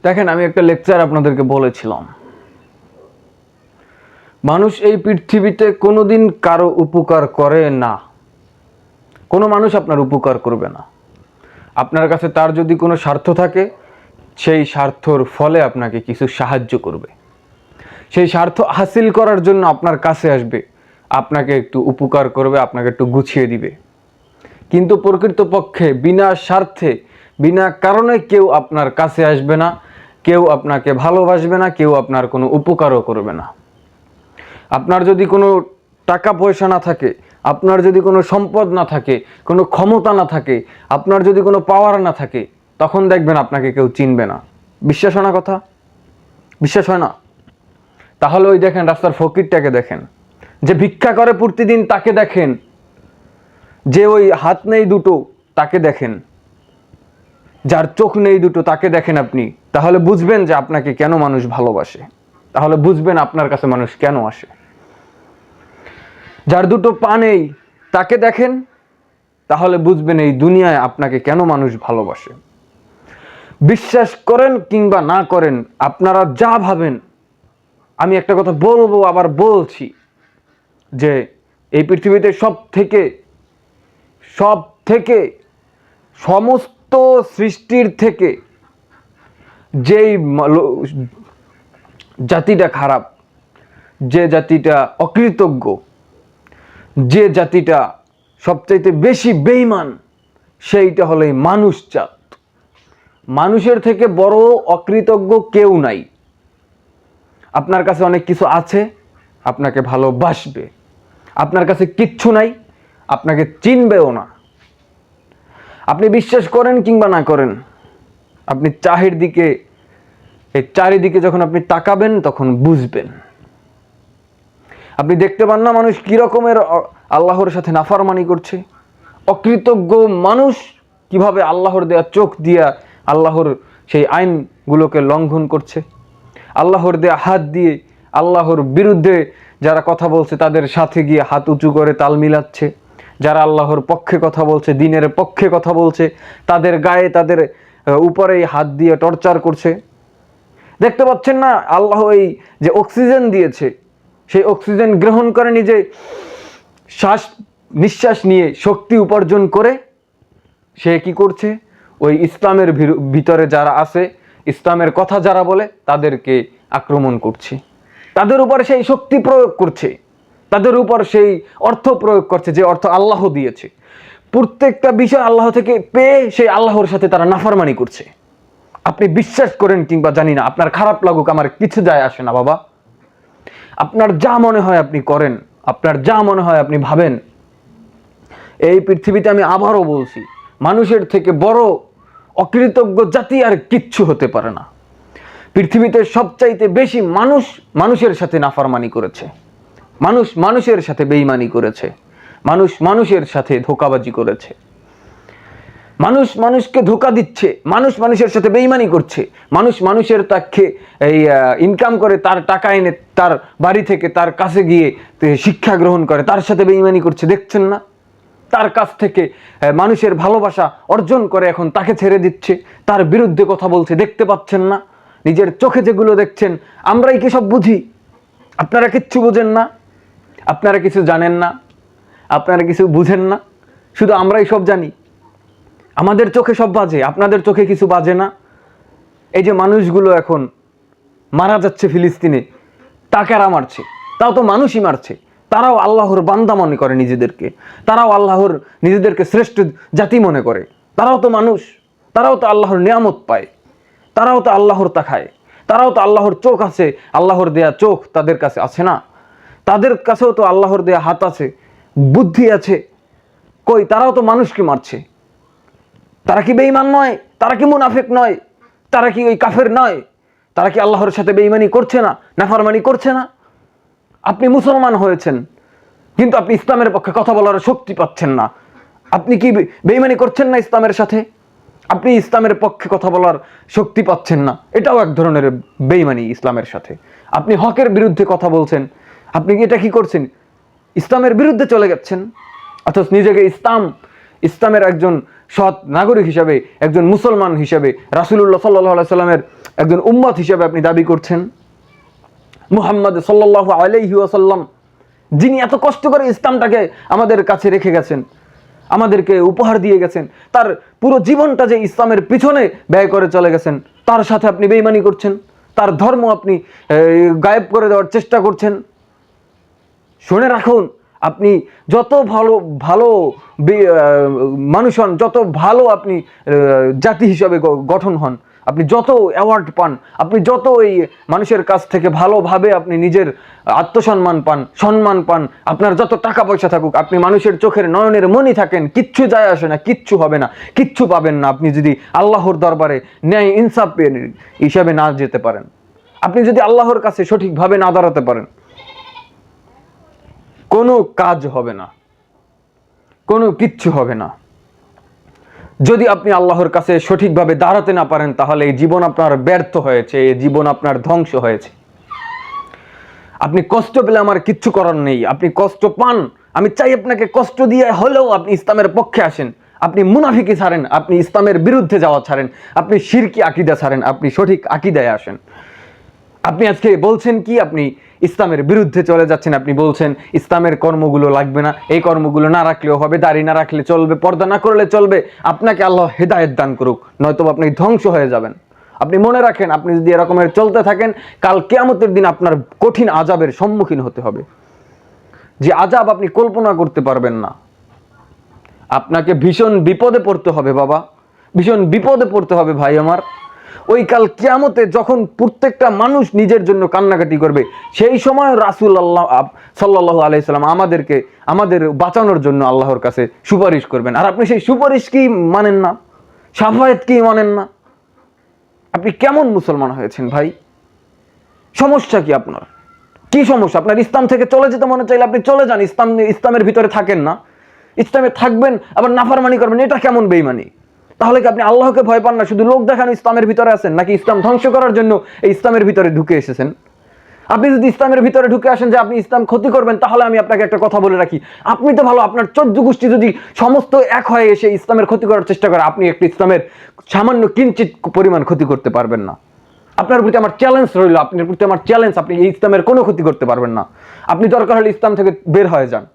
দেখেন, আমি একটা লেকচার আপনাদেরকে বলেছিলাম, মানুষ এই পৃথিবীতে কোনোদিন কারো উপকার করে না। কোনো মানুষ আপনার উপকার করবে না। আপনার কাছে তার যদি কোনো স্বার্থ থাকে, সেই স্বার্থর ফলে আপনাকে কিছু সাহায্য করবে, সেই স্বার্থ হাসিল করার জন্য আপনার কাছে আসবে, আপনাকে একটু উপকার করবে, আপনাকে একটু গুছিয়ে দিবে। কিন্তু প্রকৃতপক্ষে বিনা স্বার্থে, বিনা কারণে কেউ আপনার কাছে আসবে না, কেউ আপনাকে ভালোবাসবে না, কেউ আপনার কোনো উপকারও করবে না। আপনার যদি কোনো টাকা পয়সা না থাকে, আপনার যদি কোনো সম্পদ না থাকে, কোনো ক্ষমতা না থাকে, আপনার যদি কোনো পাওয়ার না থাকে, তখন দেখবেন আপনাকে কেউ চিনবে না। বিশ্বাস হয় না কথা? বিশ্বাস হয় না? তাহলে ওই দেখেন রাস্তার ফকিরটাকে দেখেন, যে ভিক্ষা করে প্রতিদিন তাকে দেখেন, যে ওই হাত নেই দুটো তাকে দেখেন, যার চোখ নেই দুটো তাকে দেখেন আপনি, তাহলে বুঝবেন যে আপনাকে কেন মানুষ ভালোবাসে, তাহলে বুঝবেন আপনার কাছে মানুষ কেন আসে। যার দুটো পা নেই তাকে দেখেন, তাহলে বুঝবেন এই দুনিয়ায় আপনাকে কেন মানুষ ভালোবাসে। বিশ্বাস করেন কিংবা না করেন, আপনারা যা ভাবেন, আমি একটা কথা বলবো, আবার বলছি, যে এই পৃথিবীতে সব থেকে সমস্ত সৃষ্টির থেকে যেই জাতিটা খারাপ, যে জাতিটা অকৃতজ্ঞ, যে জাতিটা সবচাইতে বেশি বেঈমান, সেইটা হলো এই মানুষ জাত। মানুষের থেকে বড় অকৃতজ্ঞ কেউ নাই। আপনার কাছে অনেক কিছু আছে, আপনাকে ভালোবাসবে। আপনার কাছে কিচ্ছু নাই, আপনাকে চিনবেও না। আপনি বিশ্বাস করেন কিংবা না করেন, আপনি চারিদিকে যখন আপনি তাকাবেন তখন বুঝবেন। আপনি দেখতে পান না মানুষ কি রকমের আল্লাহর সাথে নাফরমানি করছে? অকৃতজ্ঞ মানুষ কিভাবে আল্লাহর দেয়া চোখ দিয়া আল্লাহর সেই আইনগুলোকে লঙ্ঘন করছে, আল্লাহর দেয়া হাত দিয়ে আল্লাহর বিরুদ্ধে যারা কথা বলছে তাদের সাথে গিয়ে হাত উঁচু করে তাল মিলাচ্ছে, যারা আল্লাহর পক্ষে কথা বলছে, দ্বীনের পক্ষে কথা বলছে, তাদের গায়ে তাদের উপরে হাত দিয়ে টর্চার করছে। দেখতে পাচ্ছেন না আল্লাহ এই যে অক্সিজেন দিয়েছে, সেই অক্সিজেন গ্রহণ করে নিজে নিঃশ্বাস নিয়ে শক্তি উপার্জন করে সে কি করছে? ওই ইসলামের ভিতরে যারা আছে, ইসলামের কথা যারা বলে, তাদেরকে আক্রমণ করছে, তাদের উপর সেই শক্তি প্রয়োগ করছে, তাদের উপর সেই অর্থ প্রয়োগ করছে যে অর্থ আল্লাহ দিয়েছে। প্রত্যেকটা বিষয় আল্লাহ থেকে পেয়ে সেই আল্লাহর সাথে তারা নাফরমানি করছে। আপনি বিশ্বাস করেন কিংবা জানি না, আপনার খারাপ লাগুক, আমার কিছু যায় আসে না বাবা। আপনার যা মনে হয় আপনি করেন, আপনার যা মনে হয় আপনি ভাবেন। এই পৃথিবীতে আমি আবারও বলছি, মানুষের থেকে বড় অকৃতজ্ঞ জাতি আর কিচ্ছু হতে পারে না। পৃথিবীতে সবচাইতে বেশি মানুষ মানুষের সাথে নাফরমানি করেছে, মানুষ মানুষের সাথে বেঈমানি করেছে, মানুষ মানুষের সাথে ধোঁকাবাজি করেছে, মানুষ মানুষকে ধোঁকা দিচ্ছে, মানুষ মানুষের সাথে বেঈমানি করছে, মানুষ মানুষের তাকে এই ইনকাম করে, তার টাকা এনে তার বাড়ি থেকে তার কাছে গিয়ে শিক্ষা গ্রহণ করে, তার সাথে বেঈমানি করছে। দেখছেন না? তার কাছ থেকে মানুষের ভালোবাসা অর্জন করে এখন তাকে ছেড়ে দিচ্ছে, তার বিরুদ্ধে কথা বলছে। দেখতে পাচ্ছেন না? নিজের চোখে যেগুলো দেখছেন, আমরাই কি সব বুঝি? আপনারা কিচ্ছু বুঝেন না, আপনারা কিছু জানেন না, আপনারা কিছু বুঝেন না, শুধু আমরাই সব জানি। আমাদের চোখে সব বাজে, আপনাদের চোখে কিছু বাজে না। এই যে মানুষগুলো এখন মারা যাচ্ছে ফিলিস্তিনে, টাকারা মারছে, তাও তো মানুষই মারছে। তারাও আল্লাহর বান্দা মনে করে নিজেদেরকে, তারাও আল্লাহর নিজেদেরকে শ্রেষ্ঠ জাতি মনে করে। তারাও তো মানুষ, তারাও তো আল্লাহর নিয়ামত পায়, তারাও তো আল্লাহর তাকায়, তারাও তো আল্লাহর চোখ আছে, আল্লাহর দেয়া চোখ তাদের কাছে আছে না? তাদের কাছেও তো আল্লাহর দেয়া হাত আছে, বুদ্ধি আছে। কই, তারাও তো মানুষকে মারছে। তারা কি বেঈমান নয়? তারা কি মুনাফিক নয়? তারা কি ওই কাফের নয়? তারা কি আল্লাহর সাথে বেঈমানি করছে না, নাফরমানি করছে না? আপনি মুসলমান হয়েছেন, কিন্তু আপনি ইসলামের পক্ষে কথা বলার শক্তি পাচ্ছেন না। আপনি কি বেঈমানি করছেন না ইসলামের সাথে? আপনি ইসলামের পক্ষে কথা বলার শক্তি পাচ্ছেন না, এটাও এক ধরনের বেঈমানি ইসলামের সাথে। আপনি হকের বিরুদ্ধে কথা বলছেন, আপনি এটা কি করছেন? ইসলামের বিরুদ্ধে চলে যাচ্ছেন, অথচ নিজেকে ইসলামের একজন সৎ নাগরিক হিসাবে, একজন মুসলমান হিসাবে, রাসূলুল্লাহ সাল্লাল্লাহু আলাইহি সাল্লামের একজন উম্মত হিসাবে আপনি দাবি করছেন? মুহাম্মদ সাল্লাল্লাহু আলাইহি ওয়াসাল্লাম, যিনি এত কষ্ট করে ইসলামটাকে আমাদের কাছে রেখে গেছেন, আমাদেরকে উপহার দিয়ে গেছেন, তার পুরো জীবনটা যে ইসলামের পিছনে ব্যয় করে চলে গেছেন, তার সাথে আপনি বেঈমানি করছেন, তার ধর্ম আপনি গায়েব করে দেওয়ার চেষ্টা করছেন। শুনে রাখুন, আপনি যত ভালো ভালো মানুষ হন, যত ভালো আপনি জাতি হিসাবে গঠন হন, আপনি যত অ্যাওয়ার্ড পান, আপনি যত এই মানুষের কাছ থেকে ভালোভাবে আপনি নিজের আত্মসম্মান পান, সম্মান পান, আপনার যত টাকা পয়সা থাকুক, আপনি মানুষের চোখের নয়নের মণি থাকেন, কিচ্ছু যায় আসে না, কিচ্ছু হবে না, কিচ্ছু পাবেন না আপনি যদি আল্লাহর দরবারে ন্যায় ইনসাফ হিসাবে না যেতে পারেন, আপনি যদি আল্লাহর কাছে সঠিকভাবে না দাঁড়াতে পারেন, কোনো কাজ হবে না, কোনো কিচ্ছু হবে না। যদি আপনি আল্লাহর কাছে সঠিকভাবে দাঁড়াতে না পারেন, তাহলে এই জীবন আপনার ব্যর্থ হয়েছে, এই জীবন আপনার ধ্বংস হয়েছে। আপনি কষ্ট পেলে আমার কিচ্ছু করার নেই, আপনি কষ্ট পান, আমি চাই আপনাকে কষ্ট দিয়ে হলেও আপনি ইসলামের পক্ষে আসেন, আপনি মুনাফিকি ছাড়েন, আপনি ইসলামের বিরুদ্ধে যাওয়া ছাড়েন, আপনি শিরকি আকীদা ছাড়েন, আপনি সঠিক আকীদায় আসেন। আপনি আজকে বলছেন কি, আপনি ইসলামের বিরুদ্ধে চলে যাচ্ছেন, আপনি বলছেন ইসলামের কর্মগুলো লাগবে না, এই কর্মগুলো না রাখলেও হবে, দাড়ি না রাখলে চলবে, পর্দা না করলে চলবে। আপনাকে আল্লাহ হেদায়েত দান করুক, নয়তো আপনি ধ্বংস হয়ে যাবেন। আপনি মনে রাখেন, আপনি যদি এরকমের চলতে থাকেন, কাল কিয়ামতের দিন আপনার কঠিন আযাবের সম্মুখীন হতে হবে, যে আযাব আপনি কল্পনা করতে পারবেন না। আপনাকে ভীষণ বিপদে পড়তে হবে বাবা, ভীষণ বিপদে পড়তে হবে ভাই আমার। ওই কাল কিয়ামতে যখন প্রত্যেকটা মানুষ নিজের জন্য কান্নাকাটি করবে, সেই সময় রাসূলুল্লাহ সাল্লাল্লাহু আলাইহি সাল্লাম আমাদের বাঁচানোর জন্য আল্লাহর কাছে সুপারিশ করবেন, আর আপনি সেই সুপারিশ কি মানেন না, শাফায়াত কি মানেন না? আপনি কেমন মুসলমান হয়েছেন ভাই? সমস্যা কি আপনার? কি সমস্যা? আপনার ইসলাম থেকে চলে যেতে মনে চাইলে আপনি চলে যান, ইসলামের ভিতরে থাকেন না, ইসলামে থাকবেন আবার নাফরমানি করবেন, এটা কেমন বেঈমানি? তাহলে কি আপনি আল্লাহকে ভয় পান না, শুধু লোক দেখানো ইসলামের ভিতরে আছেন, নাকি ইসলাম ধ্বংস করার জন্য এই ইসলামের ভিতরে ঢুকে এসেছেন? আপনি যদি ইসলামের ভিতরে ঢুকে আসেন যে আপনি ইসলাম ক্ষতি করবেন, তাহলে আমি আপনাকে একটা কথা বলে রাখি, আপনি তো ভালো, আপনার 14 গোষ্ঠী যদি সমস্ত এক হয়ে এসে ইসলামের ক্ষতি করার চেষ্টা করে, আপনি একটি ইসলামের সামান্য কিঞ্চিত পরিমাণ ক্ষতি করতে পারবেন না। আপনার প্রতি আমার চ্যালেঞ্জ রইল, আপনার প্রতি আমার চ্যালেঞ্জ, আপনি এই ইসলামের কোনো ক্ষতি করতে পারবেন না। আপনি দরকার হলে ইসলাম থেকে বের হয়ে যান,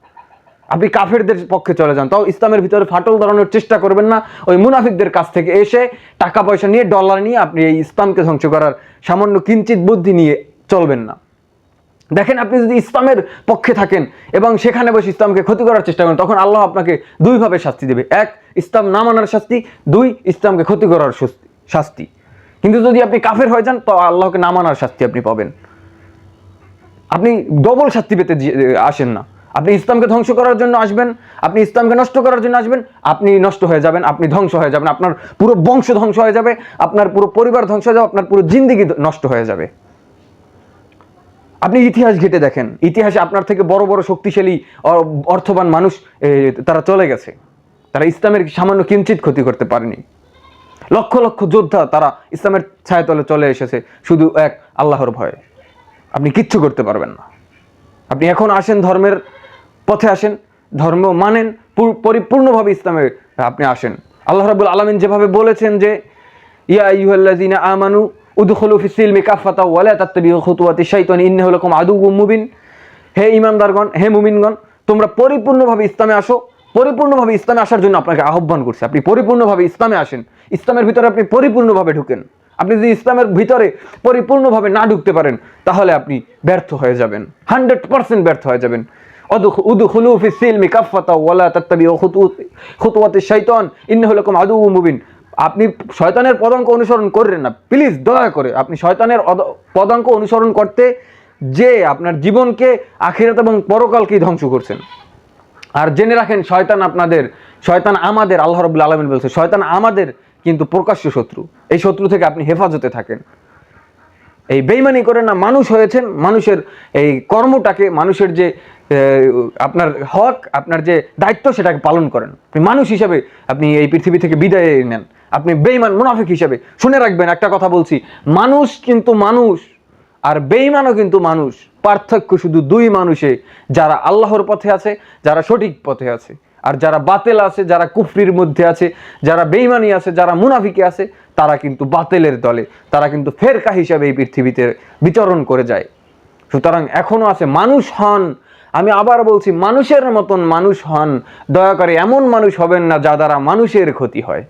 আপনি কাফেরদের পক্ষে চলে যান, তাও ইসলামের ভিতরে ফাটল ধরানোর চেষ্টা করবেন না। ওই মুনাফিকদের কাছ থেকে এসে টাকা পয়সা নিয়ে, ডলার নিয়ে আপনি এই ইসলামকে ধ্বংস করার সামান্য কিঞ্চিত বুদ্ধি নিয়ে চলবেন না। দেখেন, আপনি যদি ইসলামের পক্ষে থাকেন এবং সেখানে বসে ইসলামকে ক্ষতি করার চেষ্টা করেন, তখন আল্লাহ আপনাকে দুইভাবে শাস্তি দেবে। এক, ইসলাম না মানার শাস্তি, দুই, ইসলামকে ক্ষতি করার শাস্তি। কিন্তু যদি আপনি কাফের হয়ে যান, তো আল্লাহকে না মানার শাস্তি আপনি পাবেন। আপনি ডবল শাস্তি পেতে আসেন না। আপনি ইসলামকে ধ্বংস করার জন্য আসবেন, আপনি ইসলামকে নষ্ট করার জন্য আসবেন, আপনি নষ্ট হয়ে যাবেন, আপনি ধ্বংস হয়ে যাবেন, আপনার পুরো বংশ ধ্বংস হয়ে যাবে, আপনার পুরো পরিবার ধ্বংস হয়ে যাবে, আপনার পুরো জিন্দেগি নষ্ট হয়ে যাবে। আপনি ইতিহাস ঘেটে দেখেন, ইতিহাসে আপনার থেকে বড় বড় শক্তিশালী অর্থবান মানুষ তারা চলে গেছে, তারা ইসলামের সামান্য কিঞ্চিত ক্ষতি করতে পারেনি। লক্ষ লক্ষ যোদ্ধা তারা ইসলামের ছায়াতলে চলে এসেছে শুধু এক আল্লাহর ভয়ে। আপনি কিচ্ছু করতে পারবেন না। আপনি এখন আসেন, ধর্মের পথে আসেন, ধর্ম মানেন, পরিপূর্ণভাবে ইসলামে আপনি আসেন। আল্লাহ রাব্বুল আলামিন যেভাবে বলেছেন যে, ইয়া আইয়ুহাল্লাযীনা আমানু উদখুলু ফিস সিলমি কাফাতা ওয়া লা তাত্তাবিউ খুতুওয়াতিশ শাইতানি ইন্নাহু লাকুম আদুউম মুবিন। হে ঈমানদারগণ, হে মুমিনগণ, তোমরা পরিপূর্ণভাবে ইসলামে আসো। পরিপূর্ণভাবে ইসলামে আসার জন্য আপনাকে আহ্বান করছে। আপনি পরিপূর্ণভাবে ইসলামে আসেন, ইসলামের ভিতরে আপনি পরিপূর্ণভাবে ঢুকেন। আপনি যদি ইসলামের ভিতরে পরিপূর্ণভাবে না ঢুকতে পারেন, তাহলে আপনি ব্যর্থ হয়ে যাবেন, 100% ব্যর্থ হয়ে যাবেন। উদখুলু ফিস সিলমি কাফাতা ওয়া লা তাত্তাবিউ খুতুওয়াতিশ শাইতান ইন্নাহু লাকুম আদুউম মুবিন। আপনি শয়তানের পদাঙ্ক অনুসরণ করবেন না, প্লিজ দয়া করে। আপনি শয়তানের পদাঙ্ক অনুসরণ করতে যে আপনার জীবনকে, আখিরাত এবং পরকালকেই ধ্বংস করছেন। আর জেনে রাখেন, শয়তান আমাদের, আল্লাহ রাব্বুল আলামিন বলছে, শয়তান আমাদের কিন্তু প্রকাশ্য শত্রু। এই শত্রু থেকে আপনি হেফাজতে থাকেন। এই বেঈমানি করেন না। মানুষ হয়েছেন, মানুষের এই কর্মটাকে, মানুষের যে আপনার হক, আপনার যে দায়িত্ব, সেটাকে পালন করেন। আপনি মানুষ হিসাবে আপনি এই পৃথিবী থেকে বিদায় নেন। আপনি বেঈমান মুনাফিক হিসাবে, শুনে রাখবেন একটা কথা বলছি, মানুষ কিন্তু মানুষ আর বেঈমানও কিন্তু মানুষ। পার্থক্য শুধু দুই মানুষে, যারা আল্লাহর পথে আছে, যারা সঠিক পথে আছে। আর যারা বাতেল আছে, যারা কুফরির মধ্যে আছে, যারা বেঈমানি আছে, যারা মুনাফিকে আছে, তারা কিন্তু বাতেলের দলে, তারা কিন্তু ফেরকা হিসাবে এই পৃথিবীতে বিচরণ করে যায়। সুতরাং এখনো আছে, মানুষ হন, আমি আবার বলছি, মানুষের মতন মানুষ হন, দয়া করে এমন মানুষ হবেন না যা দ্বারা মানুষের ক্ষতি হয়।